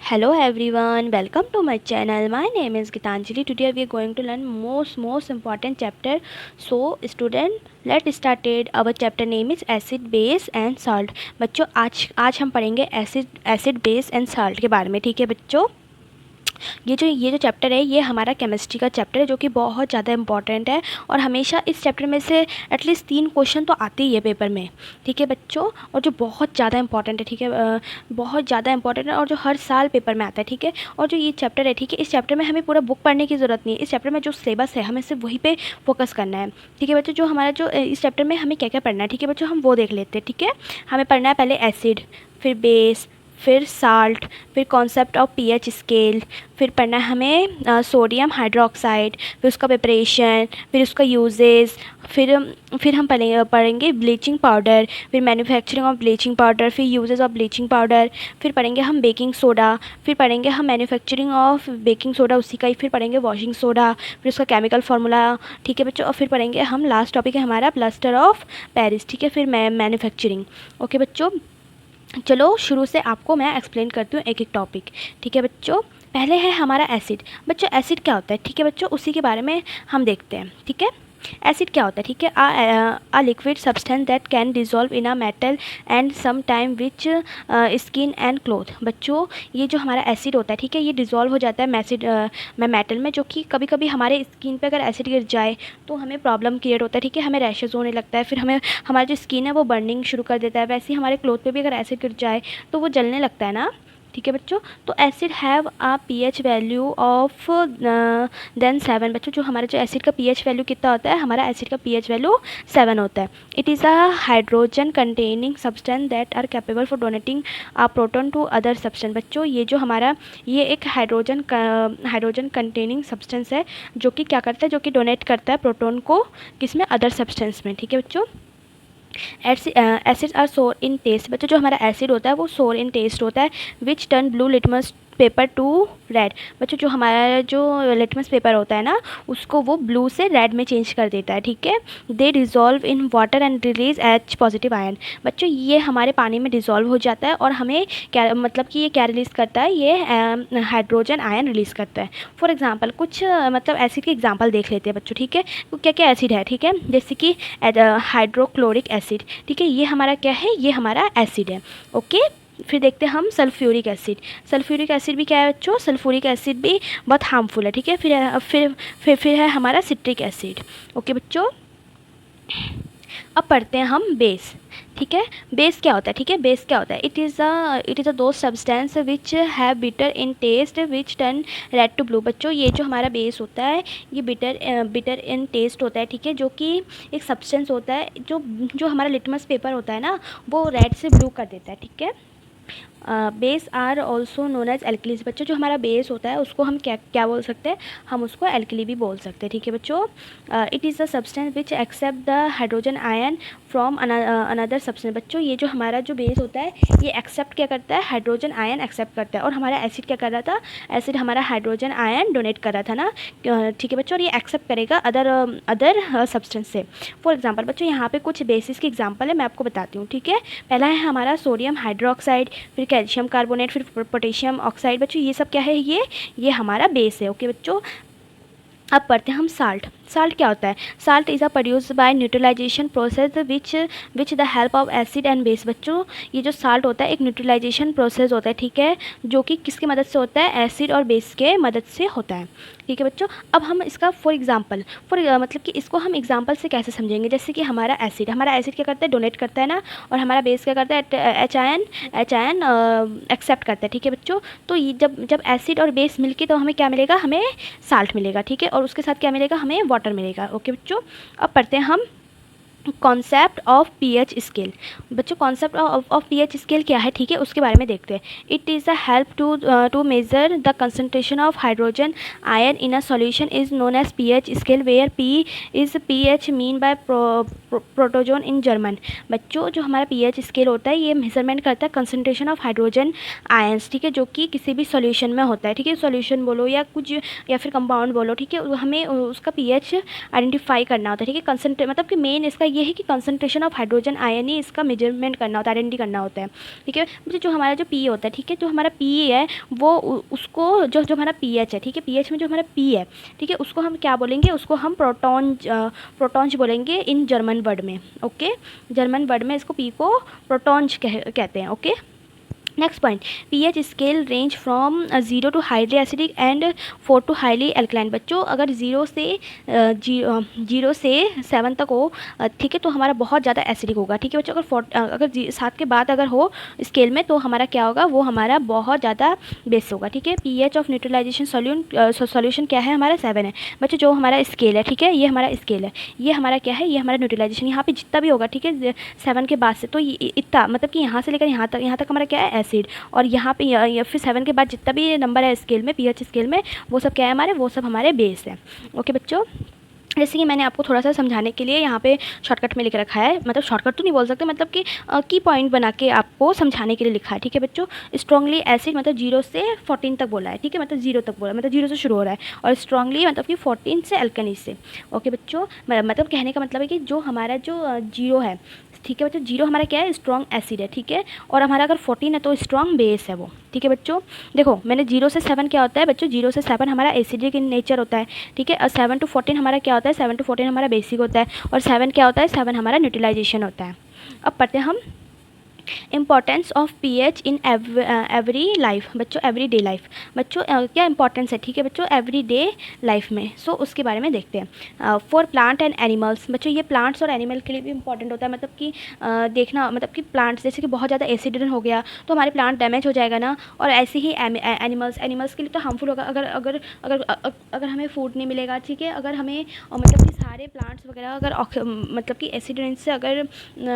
Hello everyone, welcome to my channel. My name is Gitanjali. Today we are going to learn most important chapter. So student, let's start it. Our chapter name is acid, base and salt. बच्चों आज हम पढ़ेंगे acid base and salt के बारे में. ठीक है बच्चों, ये जो चैप्टर है ये हमारा केमिस्ट्री का चैप्टर है जो कि बहुत ज़्यादा इंपॉर्टेंट है और हमेशा इस चैप्टर में से एटलीस्ट 3 क्वेश्चन तो आते ही है पेपर में. ठीक है बच्चों, और जो बहुत ज़्यादा इंपॉर्टेंट है. ठीक है, बहुत ज़्यादा इंपॉर्टेंट है और जो हर साल पेपर में आता है. ठीक है, और जो ये चैप्टर है, ठीक है, इस चैप्टर में हमें पूरा बुक पढ़ने की ज़रूरत नहीं है. इस चैप्टर में जो सिलेबस है हमें सिर्फ वही पे फोकस करना है. ठीक है बच्चों, जो हमारा जो इस चैप्टर में हमें क्या क्या पढ़ना है, ठीक है बच्चों, हम वो देख लेते हैं. ठीक है, हमें पढ़ना है पहले एसिड, फिर बेस, फिर साल्ट, फिर कॉन्सेप्ट ऑफ पीएच स्केल, फिर पढ़ना है हमें सोडियम हाइड्रोक्साइड, फिर उसका प्रिपरेशन, फिर उसका यूजेस, फिर हम पढ़ेंगे ब्लीचिंग पाउडर, फिर मैन्युफैक्चरिंग ऑफ ब्लीचिंग पाउडर, फिर यूजेस ऑफ ब्लीचिंग पाउडर, फिर पढ़ेंगे हम बेकिंग सोडा, फिर पढ़ेंगे हम मैन्युफैक्चरिंग ऑफ बेकिंग सोडा उसी का ही, फिर पढ़ेंगे वॉशिंग सोडा, फिर उसका केमिकल फार्मूला. ठीक है बच्चों, और फिर पढ़ेंगे हम लास्ट टॉपिक है हमारा प्लास्टर ऑफ पेरिस. ठीक है, फिर मैन्युफैक्चरिंग. ओके बच्चों, चलो शुरू से आपको मैं एक्सप्लेन करती हूँ एक एक टॉपिक. ठीक है बच्चों, पहले है हमारा एसिड. बच्चों एसिड क्या होता है, ठीक है बच्चों, उसी के बारे में हम देखते हैं. ठीक है, एसिड क्या होता है, ठीक है, a liquid substance that can dissolve in a metal and some time which skin and cloth. बच्चों ये जो हमारा एसिड होता है, ठीक है, ये डिज़ोल्व हो जाता है मेटल में, जो कि कभी कभी हमारे स्किन पे अगर एसिड गिर जाए तो हमें प्रॉब्लम क्रिएट होता है. ठीक है, हमें रैशेज़ होने लगता है, फिर हमें हमारी जो स्किन है वो बर्निंग शुरू कर देता है. वैसे ही हमारे क्लोथ पे भी अगर एसिड गिर जाए तो वो जलने लगता है ना. ठीक है बच्चों, तो acid have a pH value of then 7. बच्चों जो हमारा जो एसिड का पीएच वैल्यू कितना होता है, हमारा एसिड का पीएच वैल्यू 7 होता है. It is a hydrogen containing substance that are capable for donating a proton to other substance. बच्चों ये जो हमारा ये एक हाइड्रोजन कंटेनिंग सब्सटेंस है जो कि क्या करता है, जो कि डोनेट करता है प्रोटॉन को किसमें, अदर सब्सटेंस में. ठीक है बच्चों, एसिड्स आर सोर इन टेस्ट. बच्चों जो हमारा एसिड होता है वो सोर इन टेस्ट होता है, विच turn blue litmus paper two red. बच्चों जो हमारा जो लिटमस पेपर होता है ना उसको वो ब्लू से रेड में चेंज कर देता है. ठीक है, they dissolve in water and release H positive ion. बच्चों ये हमारे पानी में डिज़ोल्व हो जाता है और हमें क्या मतलब कि ये क्या रिलीज़ करता है, ये हाइड्रोजन आयन रिलीज़ करता है. फॉर एग्जांपल कुछ मतलब एसिड के एग्जांपल देख लेते हैं बच्चों. ठीक है, तो क्या क्या एसिड है, ठीक है, जैसे कि हाइड्रोक्लोरिक एसिड. ठीक है, ये हमारा क्या है, ये हमारा एसिड है. ओके, फिर देखते हैं हम सल्फ्यूरिक एसिड. सल्फ्यूरिक एसिड भी क्या है बच्चों, सल्फ्यूरिक एसिड भी बहुत हार्मफुल है. ठीक है, फिर है हमारा सिट्रिक एसिड. ओके बच्चों, अब पढ़ते हैं हम बेस. ठीक है, बेस क्या होता है, ठीक है, बेस क्या होता है, इट इज़ अ दो substance which have bitter in taste which turn red to blue. बच्चों ये जो हमारा बेस होता है ये बिटर इन टेस्ट होता है. ठीक है, जो कि एक सब्सटेंस होता है जो हमारा लिटमस पेपर होता है ना वो रेड से ब्लू कर देता है. ठीक है, base are also known as alkalis. बच्चों जो हमारा बेस होता है उसको हम क्या क्या बोल सकते हैं, हम उसको एल्कली भी बोल सकते हैं. ठीक है बच्चों, it is the substance which accept the hydrogen ion from another substance. बच्चों ये जो हमारा जो बेस होता है ये एक्सेप्ट क्या करता है, हाइड्रोजन आयन एक्सेप्ट करता है. और हमारा एसिड क्या कर रहा था, एसिड हमारा हाइड्रोजन आयन डोनेट कर रहा था ना. ठीक है बच्चों, और ये एक्सेप्ट करेगा अदर सब्सटेंस से. फॉर एग्जाम्पल बच्चों यहाँ पे कुछ बेसिस की एग्जाम्पल है, मैं आपको बताती हूँ. ठीक है, पहला है हमारा सोडियम हाइड्रोक्साइड, फिर कैल्शियम कार्बोनेट, फिर पोटेशियम ऑक्साइड. बच्चों ये सब क्या है, ये हमारा बेस है. ओके बच्चों, अब पढ़ते हैं हम साल्ट. साल्ट क्या होता है, salt is a produce by neutralisation process which the help of acid and base. बच्चों ये जो साल्ट होता है एक न्यूट्रलाइजेशन प्रोसेस होता है. ठीक है, जो कि किसकी मदद से होता है, एसिड और बेस के मदद से होता है. ठीक है बच्चों, अब हम इसका फॉर मतलब कि इसको हम एग्जाम्पल से कैसे समझेंगे, जैसे कि हमारा एसिड क्या करता है, डोनेट करता है ना, और हमारा बेस क्या करता है, एच आयन एक्सेप्ट करता है. ठीक है बच्चों, तो ये जब एसिड और बेस मिलके तो हमें क्या मिलेगा, हमें साल्ट मिलेगा. ठीक है, और उसके साथ क्या मिलेगा, हमें वाटर मिलेगा. ओके बच्चों, अब पढ़ते हैं हम कॉन्सेप्ट ऑफ पीएच स्केल. बच्चों कॉन्सेप्ट ऑफ पीएच स्केल क्या है, ठीक है, उसके बारे में देखते हैं. It is a help to measure the concentration of hydrogen ion in a solution is known as pH scale where p is pH mean by प्रोटोजोन इन जर्मन. बच्चों जो हमारा पीएच स्केल होता है ये मेजरमेंट करता है कंसंट्रेशन ऑफ हाइड्रोजन आयंस. ठीक है, जो कि किसी भी सॉल्यूशन में होता है. ठीक है, सॉल्यूशन बोलो या कुछ या फिर कंपाउंड बोलो. ठीक है, हमें उसका पीएच आइडेंटिफाई करना होता है. ठीक है, कंसंट्रेट मतलब कि मेन इसका ये है कि कंसंट्रेशन ऑफ हाइड्रोजन आयन ही इसका मेजरमेंट करना होता है, आइडेंटिटी करना होता है, ठीक है। मुझे जो हमारा जो पी होता है, ठीक है, जो हमारा पी है वो उसको जो हमारा पीएच है, ठीक है, पीएच में जो हमारा पी है, ठीक है, उसको हम क्या बोलेंगे, उसको हम प्रोटॉन्ज बोलेंगे इन जर्मन वर्ड में, ओके। जर्मन वर्ड में इसको पी को प्रोटॉन्ज कहते हैं, okay. Next point, pH scale range from 0 to highly acidic and 4 to highly alkaline. बच्चों अगर 0 से 7 तक हो, ठीक है, तो हमारा बहुत ज़्यादा एसिडिक होगा, ठीक है बच्चों। अगर 7 के बाद अगर हो स्केल में तो हमारा क्या होगा, वो हमारा बहुत ज़्यादा बेस होगा, ठीक है। पीएच ऑफ न्यूट्रलाइजेशन सॉल्यूशन क्या है, हमारा 7 है बच्चों। जो हमारा स्केल है, ठीक है, ये हमारा स्केल है, ये हमारा क्या है, ये हमारा न्यूट्रलाइजेशन, यहाँ पे जितना भी होगा, ठीक है, 7 के बाद से, तो इतना मतलब कि यहाँ से लेकर यहाँ तक हमारा क्या है, एसिड। और यहाँ पे या फिर 7 के बाद जितना भी नंबर है स्केल में, पीएच स्केल में, वो सब क्या है हमारे, वो सब हमारे बेस है, ओके बच्चों। जैसे कि मैंने आपको थोड़ा सा समझाने के लिए यहाँ पे शॉर्टकट में लिख रखा है, मतलब शॉर्टकट तो नहीं बोल सकते, मतलब कि की पॉइंट बना के आपको समझाने के लिए लिखा है, ठीक है बच्चों। स्ट्रांगली एसिड मतलब 0 से 14 तक बोला है, ठीक है, मतलब 0 तक बोला, मतलब 0 से शुरू हो रहा है, और स्ट्रांगली मतलब कि 14 से अल्कनी से, ओके बच्चों। मतलब कहने का मतलब है कि जो हमारा जो 0 है, ठीक है बच्चों, 0 हमारा क्या है, स्ट्रॉन्ग एसिड है, ठीक है, और हमारा अगर 14 है तो स्ट्रॉन्ग बेस है वो, ठीक है बच्चों। देखो मैंने 0 से 7 क्या होता है बच्चों, 0 से 7 हमारा एसिडिक इन नेचर होता है, ठीक है, और 7 टू 14 हमारा क्या होता है, 7 टू 14 हमारा बेसिक होता है, और 7 क्या होता है, 7 हमारा न्यूट्रलाइजेशन होता है। अब पढ़ते हैं हम importance of pH in every life. बच्चों एवरी डे लाइफ, बच्चों क्या इंपॉर्टेंस है, ठीक है बच्चों, एवरी डे लाइफ में। सो उसके बारे में देखते हैं। फॉर प्लांट एंड एनिमल्स, बच्चों ये प्लांट्स और एनिमल के लिए भी इंपॉर्टेंट होता है, मतलब कि देखना, मतलब कि प्लांट्स जैसे कि बहुत ज़्यादा एसिडिक हो गया तो हमारे प्लांट डैमेज हो जाएगा ना, और ऐसे ही एनिमल्स के लिए तो हार्मफुल होगा, अगर अगर अगर अगर हमें फूड नहीं मिलेगा, ठीक है, अगर हमें मतलब कि सारे प्लांट्स वगैरह अगर मतलब कि एसिड रेंज से अगर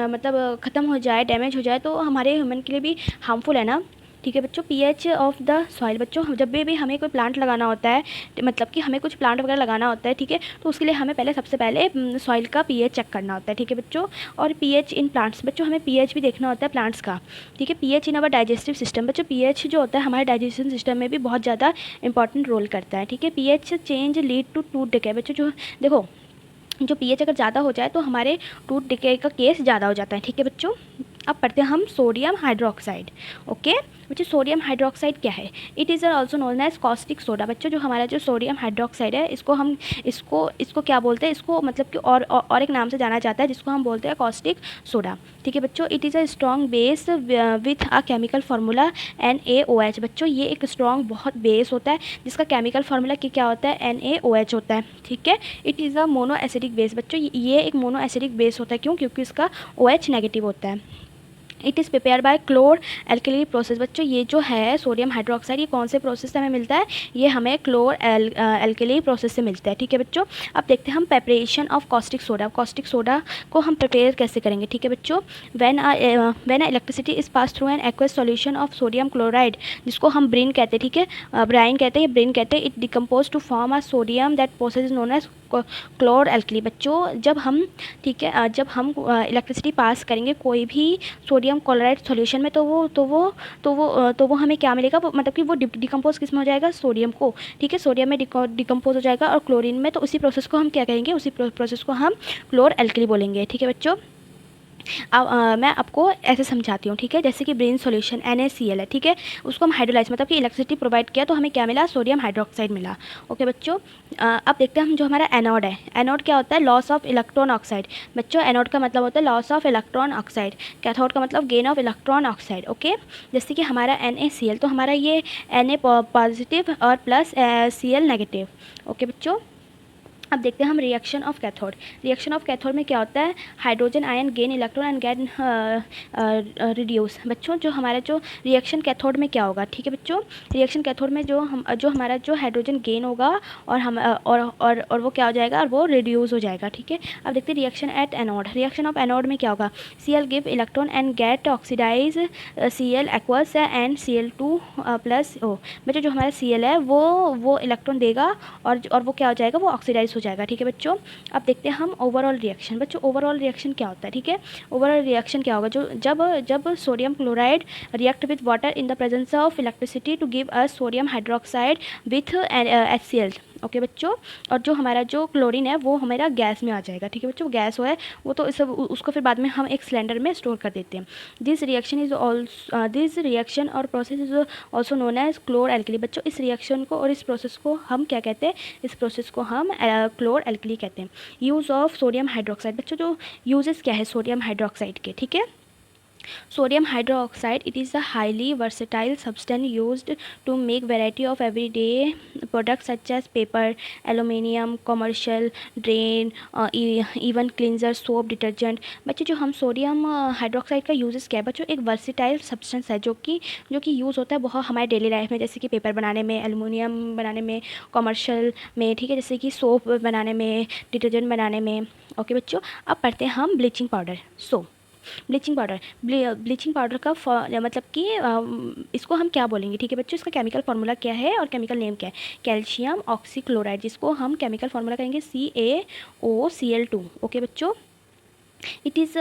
मतलब ख़त्म हो जाए, डैमेज हो जाए, तो हमारे ह्यूमन के लिए भी हार्मफुल है ना, ठीक है बच्चों। पीएच ऑफ द सॉइल, बच्चों जब भी हमें कोई प्लांट लगाना होता है, मतलब कि हमें कुछ प्लांट वगैरह लगाना होता है, ठीक है, तो उसके लिए हमें सबसे पहले सॉइल का पीएच चेक करना होता है, ठीक है बच्चों। और पीएच इन प्लांट्स, बच्चों हमें पीएच भी देखना होता है प्लांट्स का, ठीक है। पीएच इन अवर डाइजेस्टिव सिस्टम, बच्चों पीएच जो होता है हमारे डाइजेशन सिस्टम में भी बहुत ज़्यादा इंपॉर्टेंट रोल करता है, ठीक है। PH change lead to tooth decay, बच्चों जो देखो जो पीएच अगर ज़्यादा हो जाए तो हमारे टूथ डिके का केस ज़्यादा हो जाता है, ठीक है बच्चों। अब पढ़ते हैं हम सोडियम हाइड्रोक्साइड, ओके बच्चों। सोडियम हाइड्रोक्साइड क्या है, it is also known as caustic soda. बच्चों जो हमारा जो सोडियम हाइड्रोक्साइड है, इसको हम इसको क्या बोलते हैं, इसको मतलब कि और एक नाम से जाना जाता है, जिसको हम बोलते हैं कॉस्टिक सोडा, ठीक है बच्चों। It is a strong base with a chemical formula NaOH। बच्चों ये एक स्ट्रॉन्ग बहुत बेस होता है जिसका केमिकल फार्मूला क्या होता है, NaOH होता है, ठीक है। It is a mono acidic base, बच्चों ये एक मोनो एसिडिक बेस होता है, क्यों, क्योंकि इसका OH नेगेटिव होता है। It is prepare by chlor alkali process. बच्चों ये जो है सोडियम हाइड्रोक्साइड, ये कौन से प्रोसेस से हमें मिलता है, ये हमें क्लोर एल्कली प्रोसेस से मिलता है, ठीक है बच्चों। अब देखते हैं हम preparation of caustic soda. Caustic soda को हम प्रिपेयर कैसे करेंगे, ठीक है बच्चों। When electricity is pass through an aqueous solution of sodium chloride, जिसको हम ब्रिन कहते हैं, ठीक है, ब्राइन कहते हैं, ब्रिन कहते हैं। It decompose to form a sodium, that process is known as chlor alkali. बच्चों जब हम, ठीक है, जब हम इलेक्ट्रिसिटी पास करेंगे कोई भी सोडियम क्लोराइड सॉल्यूशन में, तो वो हमें क्या मिलेगा, वो मतलब कि वो डिकम्पोज किस में हो जाएगा, सोडियम को, ठीक है, सोडियम में डिकम्पोज हो जाएगा, और क्लोरीन में, तो उसी प्रोसेस को हम क्या कहेंगे, उसी प्रोसेस को हम क्लोर एल्कली बोलेंगे, ठीक है बच्चों। अब मैं आपको ऐसे समझाती हूँ, ठीक है। जैसे कि ब्रेन सॉल्यूशन NaCl है, ठीक है, उसको हम हाइड्रोलाइज मतलब कि इलेक्ट्रिसिटी प्रोवाइड किया तो हमें क्या मिला, सोडियम हाइड्रोक्साइड मिला, ओके बच्चों। अब देखते हैं हम जो हमारा एनोड है, एनोड क्या होता है, लॉस ऑफ इलेक्ट्रॉन ऑक्साइड। बच्चों एनोड का मतलब होता है loss of electron oxide, cathode का मतलब gain of electron oxide, okay. जैसे कि हमारा NaCl, तो हमारा ये Na पॉजिटिव और प्लस Cl नेगेटिव, ओके बच्चों। अब देखते हैं हम reaction of cathode. Reaction of cathode में क्या होता है, hydrogen ion gain electron and gain reduce. बच्चों जो हमारा जो रिएक्शन कैथोड में क्या होगा, ठीक है बच्चों, रिएक्शन कैथोड में जो हमारा जो हाइड्रोजन गेन होगा और वो क्या हो जाएगा, और वो रिड्यूस हो जाएगा, ठीक है। अब देखते हैं reaction at anode. Reaction of anode में क्या होगा, Cl give electron and get oxidise Cl aqueous and Cl2 plus O। बच्चों जो हमारा Cl है वो इलेक्ट्रॉन देगा और वो क्या हो जाएगा, वो ऑक्सीडाइज हो जाएगा, ठीक है बच्चों। अब देखते हैं हम ओवरऑल रिएक्शन। बच्चों ओवरऑल रिएक्शन क्या होता है, ठीक है, ओवरऑल रिएक्शन क्या होगा, जो जब sodium chloride react with water in the presence of electricity to give us sodium hydroxide with HCl, okay बच्चों, और जो हमारा जो क्लोरीन है वो हमारा गैस में आ जाएगा, ठीक है बच्चों, गैस है वो तो इस उसको फिर बाद में हम एक सिलेंडर में स्टोर कर देते हैं। दिस रिएक्शन और process is also known as chlor alkali. बच्चों इस रिएक्शन को और इस प्रोसेस को हम क्या कहते हैं, इस प्रोसेस को हम क्लोर एल्कली कहते हैं। यूज़ ऑफ सोडियम हाइड्रोक्साइड, बच्चों जो यूजेस क्या है सोडियम हाइड्रोक्साइड के, ठीक है। Sodium hydroxide, it is a highly versatile substance used to make variety of everyday products such as paper, aluminium, commercial, drain, even cleanser, soap, detergent। बच्चों जो हम सोडियम हाइड्रोक्साइड का यूज़ क्या है बच्चों, एक वर्सिटाइल सब्सटेंस है जो कि यूज़ होता है बहुत हमारे डेली लाइफ में, जैसे कि पेपर बनाने में, एलुमिनियम बनाने में, कमर्शियल में, ठीक है, जैसे कि सोप बनाने में, डिटर्जेंट बनाने में। ओके बच्चों, अब पढ़ते हैं हम ब्लीचिंग पाउडर। ब्लीचिंग पाउडर का मतलब कि इसको हम क्या बोलेंगे, ठीक है बच्चों, इसका केमिकल फार्मूला क्या है और केमिकल नेम क्या है, कैल्शियम ऑक्सीक्लोराइड, जिसको हम केमिकल फार्मूला कहेंगे CaOCl2। ओके बच्चों, it is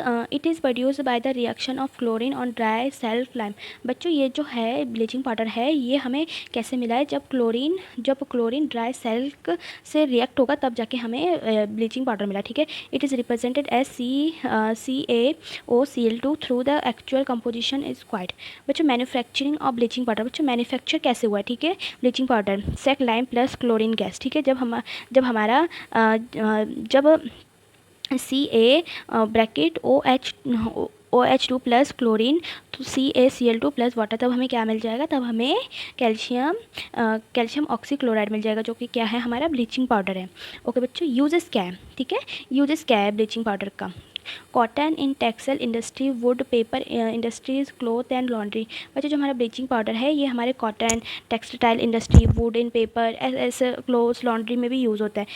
produce by the reaction of chlorine on dry self lime. बच्चों ये जो है ब्लीचिंग पाउडर है ये हमें कैसे मिला है, जब क्लोरीन ड्राई सेल्फ से रिएक्ट होगा तब जाके हमें ब्लीचिंग पाउडर मिला, ठीक है। It is represented as CaOCl2 through the actual composition is quite. बच्चों मैन्युफैक्चरिंग ऑफ ब्लीचिंग पाउडर, बच्चों मैन्युफैक्चर कैसे हुआ, ठीक है, bleaching powder slaked lime plus chlorine gas, ठीक है। जब Ca bracket OH2 plus chlorine तो CaCl2 प्लस वाटर, तब हमें क्या मिल जाएगा, तब हमें कैल्शियम ऑक्सीक्लोराइड मिल जाएगा, जो कि क्या है हमारा ब्लीचिंग पाउडर है। ओके बच्चों, यूजेस क्या है, ठीक है, यूजेस क्या है ब्लीचिंग पाउडर का। Cotton in textile industry, would paper industries, cloth and laundry. बच्चों जो हमारा ब्लीचिंग पाउडर है ये हमारे cotton, textile industry, would in paper, ऐसे क्लोथ्स, लॉन्ड्री में भी यूज़ होता है।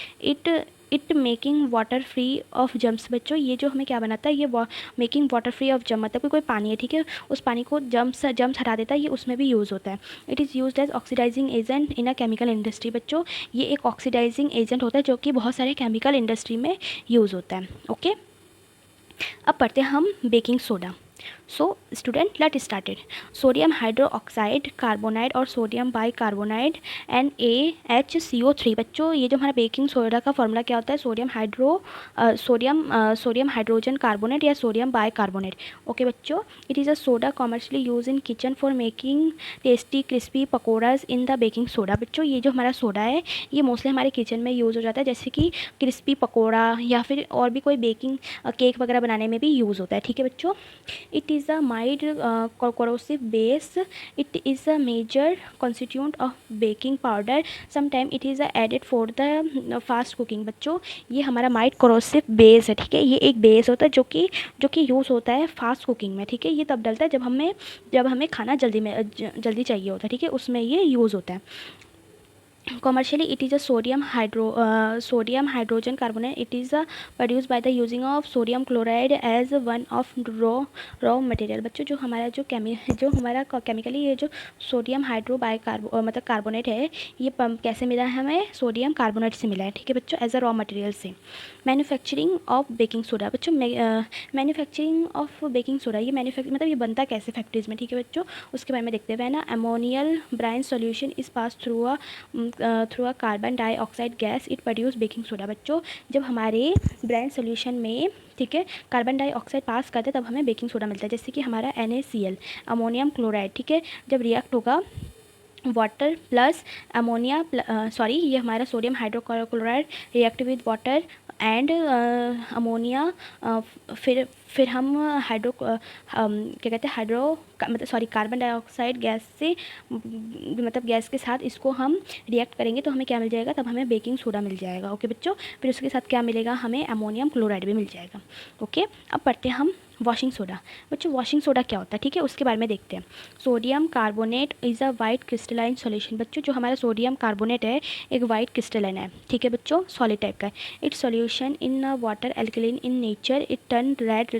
It making water free of germs. बच्चों ये जो हमें क्या बनाता है, ये मेकिंग वाटर फ्री ऑफ जम, मतलब कोई पानी है, ठीक है, उस पानी को जम्स हटा देता है, ये उसमें भी यूज़ होता है। It is used as oxidising agent in a chemical industry. बच्चों ये एक ऑक्सीडाइजिंग एजेंट होता है जो कि बहुत सारे केमिकल इंडस्ट्री में यूज़ होता है। ओके, अब पढ़ते हैं हम baking soda. So student let started. Sodium hydroxide carbonate और सोडियम बाइकार्बोनाइड NaHCO3। बच्चों ये जो हमारा बेकिंग सोडा का फॉर्मूला क्या होता है, सोडियम हाइड्रोजन कार्बोनेट या सोडियम बाइकार्बोनेट। ओके बच्चों, it is a soda commercially use in kitchen for making tasty crispy pakoras in the baking soda. बच्चों ये जो हमारा सोडा है ये मोस्टली हमारे किचन में यूज़ हो जाता है, जैसे कि क्रिस्पी पकौड़ा या फिर और भी कोई बेकिंग केक वगैरह बनाने में भी यूज़ होता है, ठीक है बच्चों। It is a mild corrosive base. It is a major constituent of baking powder. Sometimes it is added for the fast cooking। बच्चों ये हमारा माइल्ड corrosive बेस है, ठीक है, ये एक बेस होता है जो कि यूज़ होता है फास्ट कुकिंग में, ठीक है। ये तब डलता है जब हमें खाना जल्दी चाहिए होता है, ठीक है, उसमें ये यूज़ होता है। Commercially it is a sodium hydrogen carbonate. It is produced by the using of sodium chloride as one of raw material। बच्चों जो हमारा केमिकली ये जो सोडियम हाइड्रो मतलब कार्बोनेट है ये कैसे मिला है, हमें सोडियम कार्बोनेट से मिला है, ठीक है बच्चों, एज अ रॉ मटेरियल से। Manufacturing of baking soda. बच्चों मैन्युफैक्चरिंग ऑफ बेकिंग सोडा ये मतलब ये बनता कैसे फैक्ट्रीज में, ठीक है बच्चों, उसके बारे में देखते हुए ना। Ammoniacal brine solution is pass through a carbon dioxide gas, it produce baking soda. बच्चों जब हमारे ब्राइन सोल्यूशन में, ठीक है, कार्बन डाइऑक्साइड पास करते हैं तब हमें बेकिंग सोडा मिलता है, जैसे कि हमारा NaCl अमोनियम क्लोराइड, ठीक है, जब रिएक्ट होगा वाटर प्लस अमोनिया ये हमारा sodium hydrochloride react with water and ammonia, फिर हम क्या कहते हैं कार्बन डाइऑक्साइड गैस से मतलब गैस के साथ इसको हम रिएक्ट करेंगे तो हमें क्या मिल जाएगा, तब हमें बेकिंग सोडा मिल जाएगा। ओके बच्चों, फिर उसके साथ क्या मिलेगा, हमें अमोनियम क्लोराइड भी मिल जाएगा। ओके, अब पढ़ते हैं हम वॉशिंग सोडा। बच्चों वॉशिंग सोडा क्या होता है, ठीक है, उसके बारे में देखते हैं। Sodium carbonate is a white crystalline solution. बच्चों जो हमारा सोडियम कार्बोनेट है एक वाइट क्रिस्टलाइन है, ठीक है बच्चों, सॉलिड टाइप का है। It's solution in water alkaline in nature, it turn red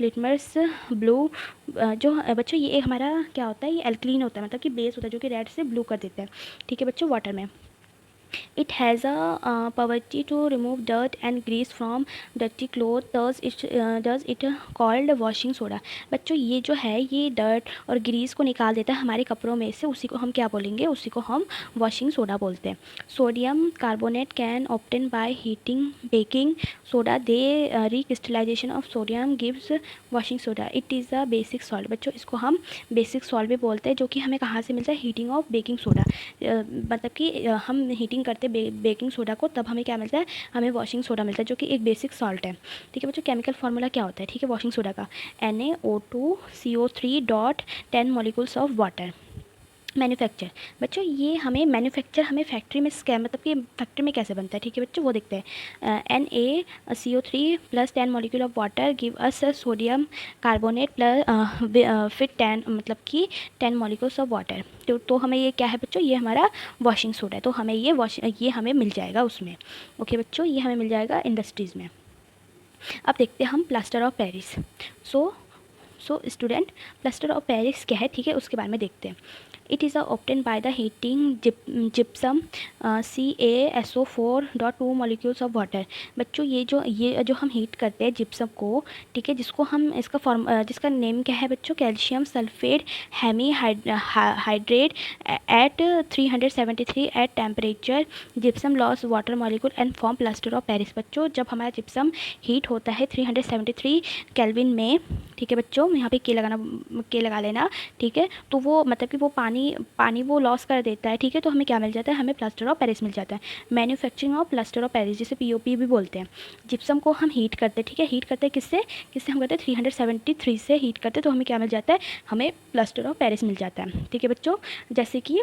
litmus blue. जो बच्चों ये हमारा क्या होता है, ये एल्कलीन होता है, मतलब कि बेस होता है जो कि रेड से ब्लू कर देता है, ठीक है बच्चों, वाटर में। It has a poverty to remove dirt and grease from dirty clothes, does it called washing soda। बच्चों ये जो है ये डर्ट और ग्रीस को निकाल देता है हमारे कपड़ों में से, उसी को हम क्या बोलेंगे, उसी को हम वॉशिंग सोडा बोलते हैं। Sodium carbonate can obtain by heating baking soda, they recrystallisation of sodium gives washing soda, it is a basic salt. बच्चों इसको हम बेसिक सॉल्ट भी बोलते हैं, जो कि हमें कहाँ से मिलता है, हीटिंग ऑफ बेकिंग सोडा। मतलब कि हम हीटिंग करते बेकिंग सोडा को, तब हमें क्या मिलता है, हमें वॉशिंग सोडा मिलता है, जो कि एक बेसिक सॉल्ट है। ठीक है बच्चों, केमिकल फार्मूला क्या होता है, ठीक है, वॉशिंग सोडा का NaO2CO3 dot 10 molecules of water. Manufacture बच्चों ये हमें मैन्युफैक्चर हमें फैक्ट्री में मतलब कि फैक्ट्री में कैसे बनता है, ठीक है बच्चों, वो देखते हैं। NaCO3 plus 10 molecule of water give us sodium carbonate plus फिर 10 मतलब कि 10 मॉलिक्यूल्स ऑफ वाटर। तो हमें ये क्या है बच्चों, ये हमारा वॉशिंग सोडा है, तो हमें ये हमें मिल जाएगा उसमें। ओके बच्चों, ये हमें मिल जाएगा इंडस्ट्रीज़ में। अब देखते हैं हम plaster of Paris. So student, plaster of Paris क्या है, ठीक है, उसके बारे में देखते हैं। It is obtain by the heating gypsum CaSO4 dot 2 molecules of water. बच्चों ये जो हम हीट करते हैं जिप्सम को, ठीक है, जिसको हम जिसका नेम क्या है बच्चों, calcium sulphate hemihydrate at 373 at temperature gypsum loss water molecule and form plaster of Paris. बच्चों जब हमारा जिप्सम हीट होता है 373 केल्विन में, ठीक है बच्चों, यहाँ पे के लगा लेना, ठीक है, तो वो मतलब कि वो पानी वो लॉस कर देता है, ठीक है, तो हमें क्या मिल जाता है, हमें प्लास्टर ऑफ पेरिस मिल जाता है। Manufacturing of plaster of Paris, जिसे POP भी बोलते हैं। जिप्सम को हम हीट करते हैं, ठीक है, हीट करते हैं किससे हम करते हैं 373 से हीट करते हैं, तो हमें क्या मिल जाता है, हमें प्लास्टर ऑफ पेरिस मिल जाता है। ठीक है बच्चों, जैसे कि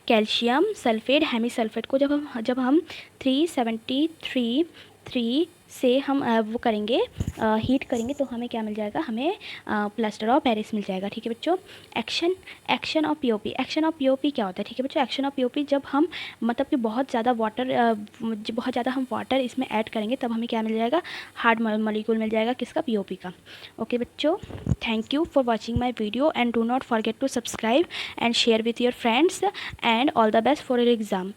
कैल्शियम सल्फेट हेमी सल्फेट को जब हम 373 से हम वो करेंगे, हीट करेंगे, तो हमें क्या मिल जाएगा, हमें प्लास्टर ऑफ पेरिस मिल जाएगा। ठीक है बच्चों, action of POP। Action of POP क्या होता है, ठीक है बच्चों, एक्शन ऑफ POP जब हम मतलब कि बहुत ज़्यादा हम वाटर इसमें ऐड करेंगे, तब हमें क्या मिल जाएगा, हार्ड मॉलिक्यूल मिल जाएगा, किसका, POP का। ओके बच्चों, thank you for watching my video and do not forget to subscribe and share with your friends, and all the best for your exam।